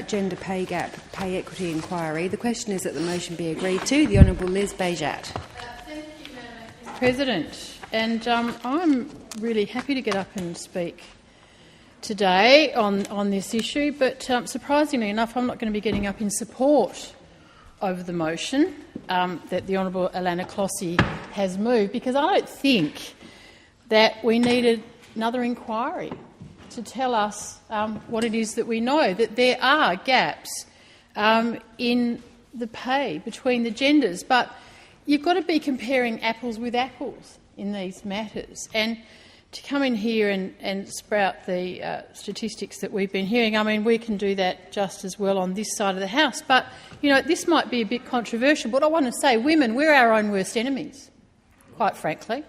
gender pay gap, pay equity inquiry. The question is that the motion be agreed to. The Honourable Liz Behjat. Thank you, Madam President. And I'm really happy to get up and speak today on this issue, but surprisingly enough, I'm not going to be getting up in support of the motion that the Honourable Alana Clossy has moved, because I don't think that we needed another inquiry to tell us what it is that we know, that there are gaps in the pay between the genders. But you've got to be comparing apples with apples in these matters. And to come in here and sprout the statistics that we've been hearing, I mean, we can do that just as well on this side of the House. But, you know, this might be a bit controversial, but I want to say, women, we're our own worst enemies, quite frankly.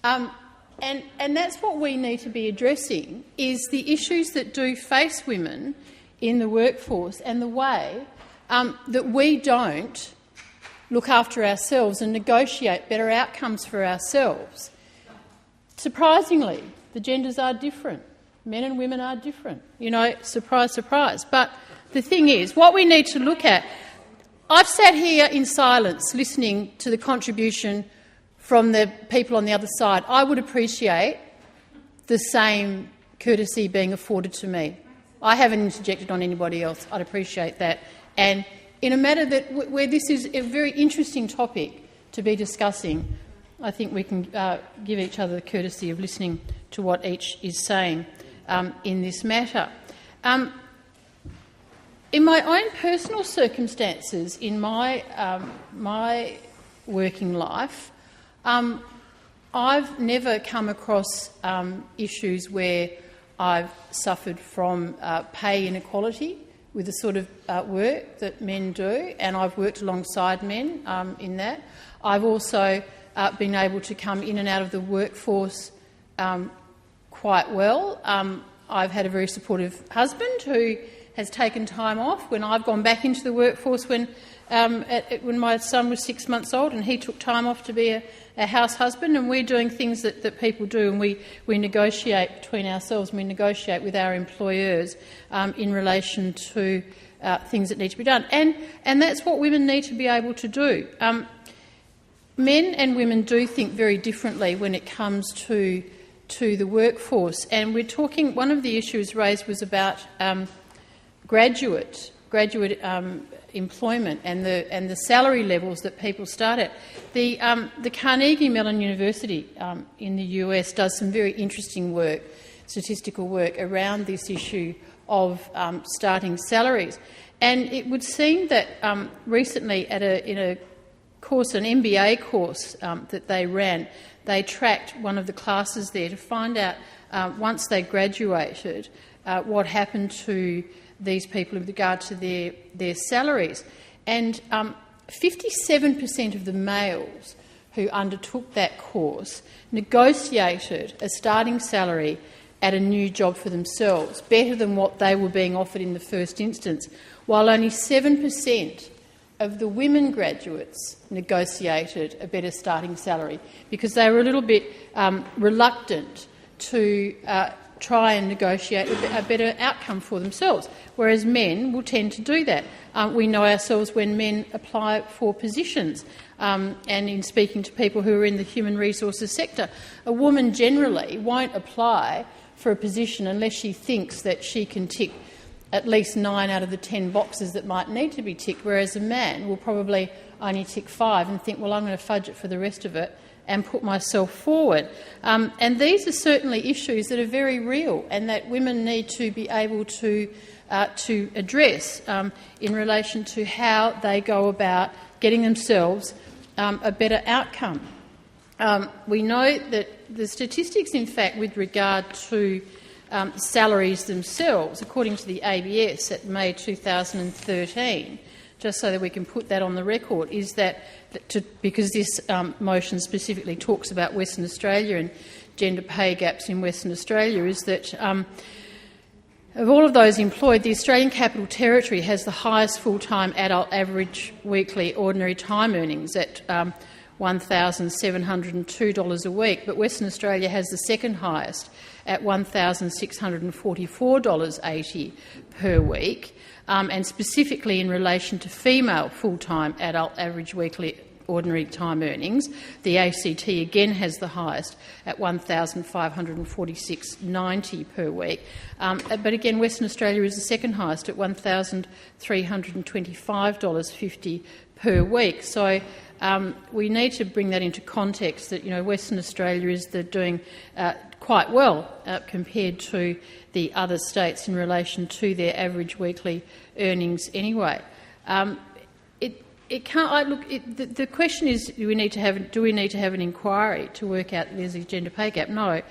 And that's what we need to be addressing, is the issues that do face women in the workforce and the way that we don't look after ourselves and negotiate better outcomes for ourselves. Surprisingly, the genders are different. Men and women are different. You know, surprise, surprise. But the thing is, what we need to look at... I've sat here in silence listening to the contribution from the people on the other side. I would appreciate the same courtesy being afforded to me. I haven't interjected on anybody else. I'd appreciate that. And in a matter where this is a very interesting topic to be discussing, I think we can give each other the courtesy of listening to what each is saying in this matter. In my own personal circumstances, in my working life, I've never come across issues where I've suffered from pay inequality with the sort of work that men do, and I've worked alongside men in that. I've also been able to come in and out of the workforce quite well. I've had a very supportive husband who has taken time off when I've gone back into the workforce when my son was 6 months old, and he took time off to be a house husband, and we're doing things that people do, and we negotiate between ourselves, and we negotiate with our employers in relation to things that need to be done. And that's what women need to be able to do. Men and women do think very differently when it comes to the workforce, and we're talking. One of the issues raised was about graduate employment and the salary levels that people start at. The Carnegie Mellon University in the US does some very interesting work, statistical work, around this issue of starting salaries. And it would seem that recently in a course, an MBA course that they ran, they tracked one of the classes there to find out, once they graduated, what happened to these people with regard to their salaries. And 57% of the males who undertook that course negotiated a starting salary at a new job for themselves, better than what they were being offered in the first instance, while only 7% of the women graduates negotiated a better starting salary because they were a little bit reluctant to try and negotiate a better outcome for themselves, whereas men will tend to do that. We know ourselves when men apply for positions, and in speaking to people who are in the human resources sector, a woman generally won't apply for a position unless she thinks that she can tick at least 9 out of the 10 boxes that might need to be ticked, whereas a man will probably only tick 5 and think, well, I'm going to fudge it for the rest of it and put myself forward. And these are certainly issues that are very real and that women need to be able to address in relation to how they go about getting themselves a better outcome. We know that the statistics, in fact, with regard to salaries themselves, according to the ABS at May 2013, just so that we can put that on the record, is that because this motion specifically talks about Western Australia and gender pay gaps in Western Australia, is that of all of those employed, the Australian Capital Territory has the highest full-time adult average weekly ordinary time earnings at $1,702 a week, but Western Australia has the second highest at $1,644.80 per week, and specifically in relation to female full-time adult average weekly ordinary time earnings, the ACT again has the highest at $1,546.90 per week. But again, Western Australia is the second highest at $1,325.50 per week. So we need to bring that into context that, Western Australia is doing quite well compared to the other states in relation to their average weekly earnings anyway. The question is, do we need to have an inquiry to work out there's a gender pay gap? No,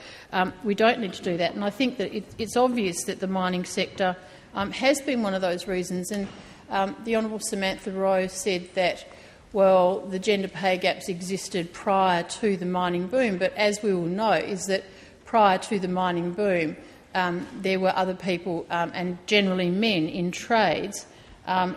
we don't need to do that. And I think that it's obvious that the mining sector has been one of those reasons. And the Honourable Samantha Rowe said that, well, the gender pay gaps existed prior to the mining boom. But as we all know, is that prior to the mining boom, there were other people, and generally men, in trades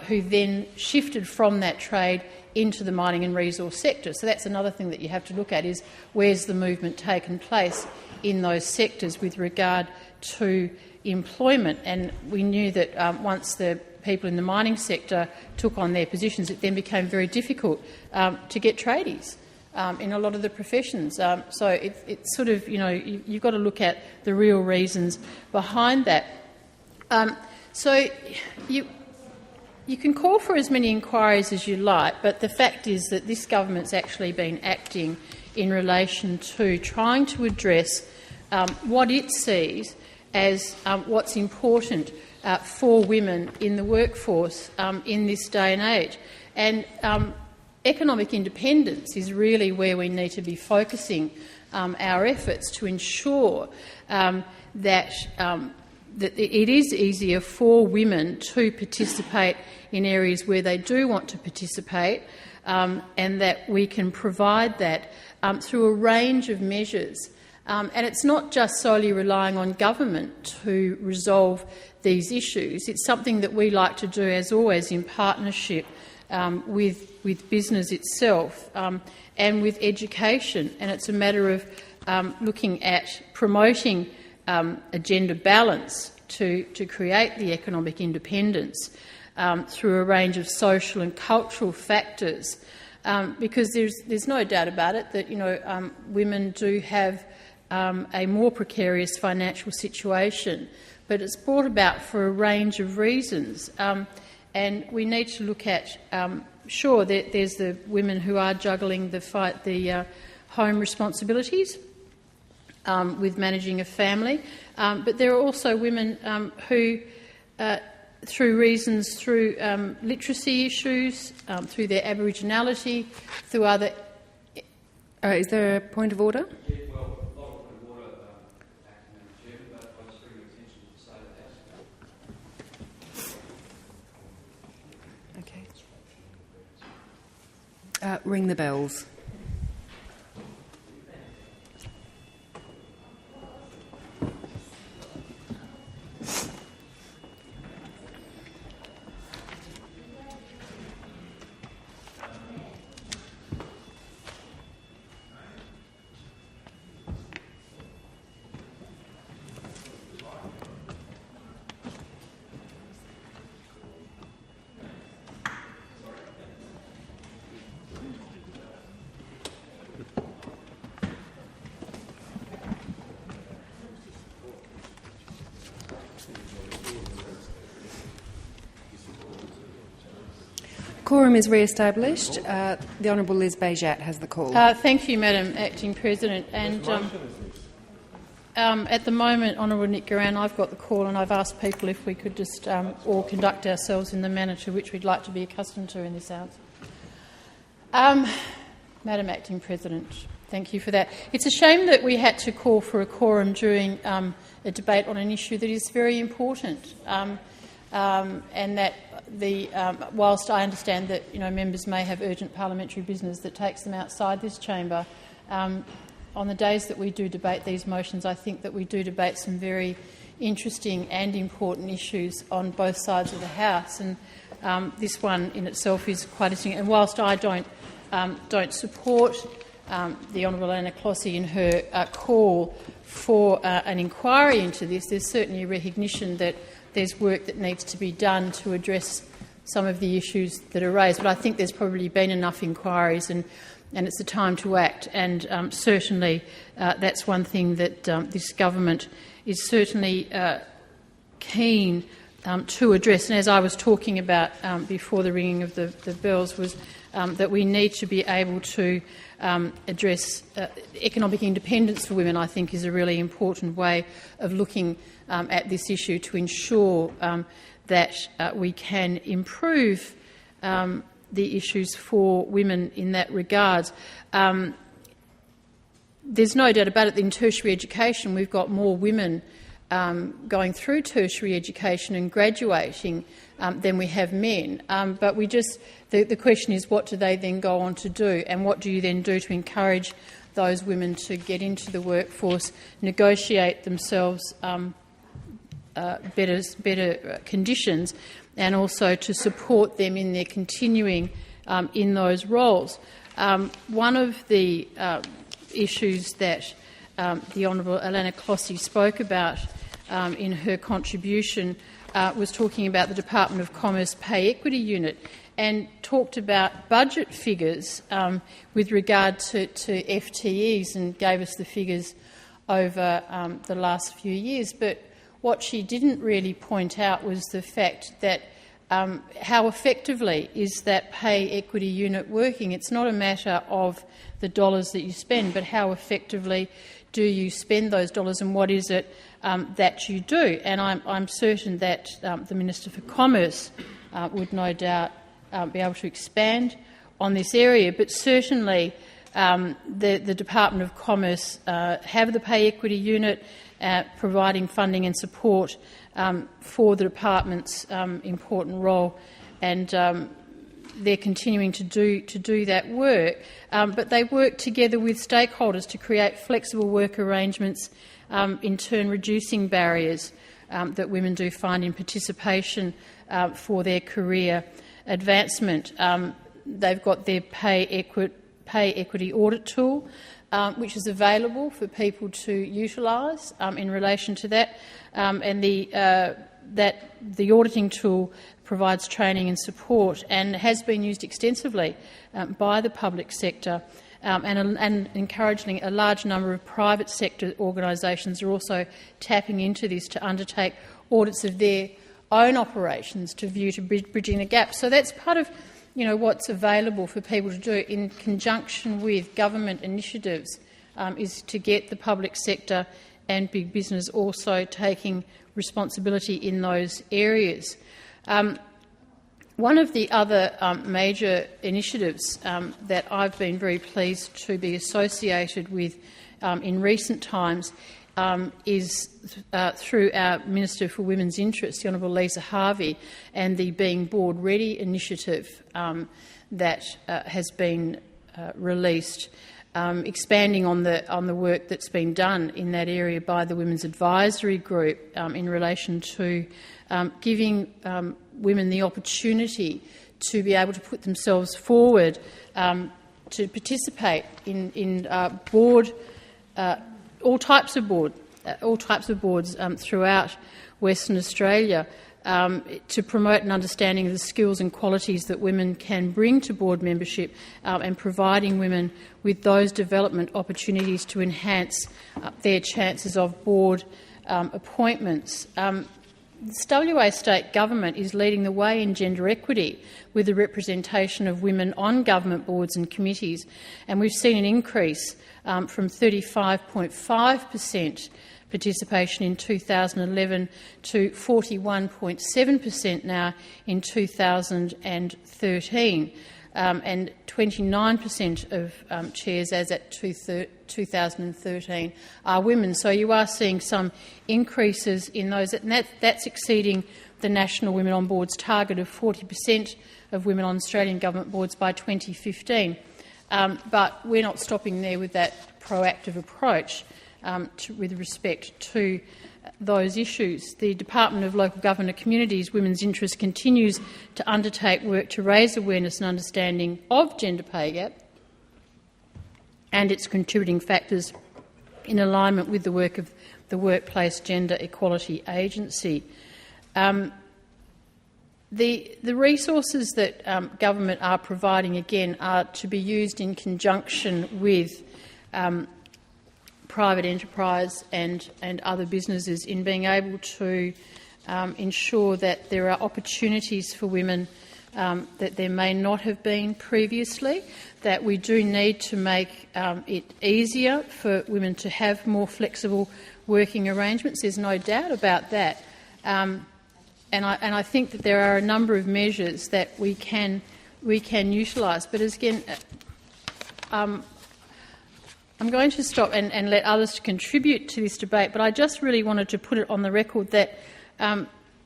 who then shifted from that trade into the mining and resource sector. So that's another thing that you have to look at, is where's the movement taken place in those sectors with regard to employment. And we knew that once the people in the mining sector took on their positions, it then became very difficult to get tradies in a lot of the professions. So it's sort of, you've got to look at the real reasons behind that. You can call for as many inquiries as you like, but the fact is that this government's actually been acting in relation to trying to address what it sees as what's important for women in the workforce in this day and age. And economic independence is really where we need to be focusing our efforts to ensure that it is easier for women to participate in areas where they do want to participate, and that we can provide that through a range of measures. And it's not just solely relying on government to resolve these issues. It's something that we like to do, as always, in partnership with business itself and with education. And it's a matter of looking at promoting a gender balance to create the economic independence through a range of social and cultural factors, because there's no doubt about it that women do have a more precarious financial situation, but it's brought about for a range of reasons, and we need to look at sure that there's the women who are juggling the home responsibilities with managing a family, but there are also women who through literacy issues, through their Aboriginality, through other... is there a point of order? Yeah, well, not a point of order, Acting Madam Chair, but I just bring your attention to the state of the House. Okay. Ring the bells. Quorum is re-established. The Honourable Liz Behjat has the call. Thank you, Madam Acting President. And at the moment, Honourable Nick Guerin, I've got the call, and I've asked people if we could just all conduct ourselves in the manner to which we'd like to be accustomed to in this House. Madam Acting President, thank you for that. It's a shame that we had to call for a quorum during a debate on an issue that is very important, and that whilst I understand that members may have urgent parliamentary business that takes them outside this chamber, on the days that we do debate these motions, I think that we do debate some very interesting and important issues on both sides of the House, and this one in itself is quite interesting. And whilst I don't support the Honourable Anna Clossy in her call for an inquiry into this. There's certainly a recognition that there's work that needs to be done to address some of the issues that are raised, but I think there's probably been enough inquiries and it's the time to act. And certainly that's one thing that this government is certainly keen to address. And as I was talking about before the ringing of the bells, was that we need to be able to address economic independence for women. I think is a really important way of looking at this issue to ensure that we can improve the issues for women in that regard. There's no doubt about it, in tertiary education we've got more women going through tertiary education and graduating than we have men. But the question is, what do they then go on to do, and what do you then do to encourage those women to get into the workforce, negotiate themselves better conditions, and also to support them in their continuing in those roles. One of the issues that the Honourable Alana Clossy spoke about in her contribution was talking about the Department of Commerce Pay Equity Unit, and talked about budget figures with regard to FTEs, and gave us the figures over the last few years. But what she didn't really point out was the fact that how effectively is that pay equity unit working. It's not a matter of the dollars that you spend, but how effectively do you spend those dollars, and what is it that you do. And I'm certain that the Minister for Commerce would no doubt be able to expand on this area. But certainly the Department of Commerce have the pay equity unit, providing funding and support for the department's important role, and they're continuing to do that work. But they work together with stakeholders to create flexible work arrangements, in turn reducing barriers that women do find in participation for their career advancement. They've got their pay equity audit tool, which is available for people to utilise in relation to that, and the auditing tool provides training and support, and has been used extensively by the public sector, and encouragingly a large number of private sector organisations are also tapping into this to undertake audits of their own operations to view to bridging the gap. So that's part of what's available for people to do in conjunction with government initiatives, is to get the public sector and big business also taking responsibility in those areas. One of the other major initiatives that I've been very pleased to be associated with in recent times is through our Minister for Women's Interests, the Honourable Lisa Harvey, and the Being Board Ready initiative that has been released, expanding on the work that's been done in that area by the Women's Advisory Group in relation to giving women the opportunity to be able to put themselves forward to participate in board. All types of boards throughout Western Australia, to promote an understanding of the skills and qualities that women can bring to board membership, and providing women with those development opportunities to enhance their chances of board appointments. The WA State Government is leading the way in gender equity with the representation of women on government boards and committees, and we've seen an increase from 35.5% participation in 2011 to 41.7% now in 2013, and 29% of chairs as at 2013 are women. So you are seeing some increases in those, and that's exceeding the National Women on Boards target of 40% of women on Australian government boards by 2015. But we're not stopping there with that proactive approach with respect to those issues. The Department of Local Government and Communities Women's Interest continues to undertake work to raise awareness and understanding of gender pay gap, and its contributing factors in alignment with the work of the Workplace Gender Equality Agency. The resources that government are providing, again, are to be used in conjunction with private enterprise and other businesses in being able to ensure that there are opportunities for women that there may not have been previously, that we do need to make it easier for women to have more flexible working arrangements. There's no doubt about that. And I think that there are a number of measures that we can utilise. But again, I'm going to stop and let others contribute to this debate, but I just really wanted to put it on the record that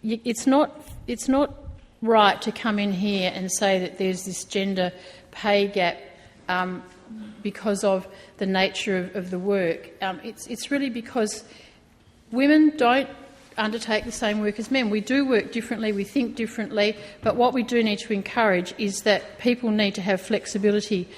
it's not right to come in here and say that there's this gender pay gap because of the nature of the work. It's really because women don't undertake the same work as men. We do work differently, we think differently, but what we do need to encourage is that people need to have flexibility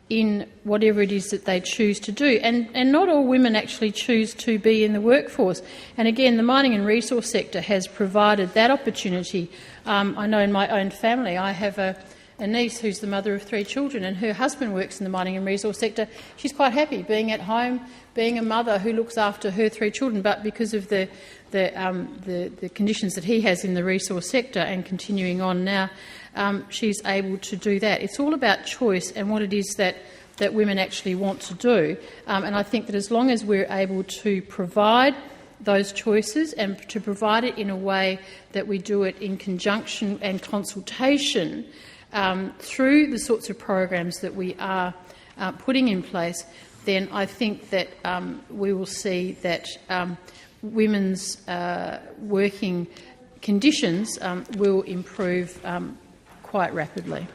in whatever it is that they choose to do. And not all women actually choose to be in the workforce. And again, the mining and resource sector has provided that opportunity. I know in my own family I have a niece who's the mother of 3 children, and her husband works in the mining and resource sector. She's quite happy being at home, being a mother who looks after her 3 children, but because of the conditions that he has in the resource sector and continuing on now, she's able to do that. It's all about choice and what it is that women actually want to do. And I think that as long as we're able to provide those choices and to provide it in a way that we do it in conjunction and consultation through the sorts of programs that we are putting in place, then I think that we will see that women's working conditions will improve quite rapidly.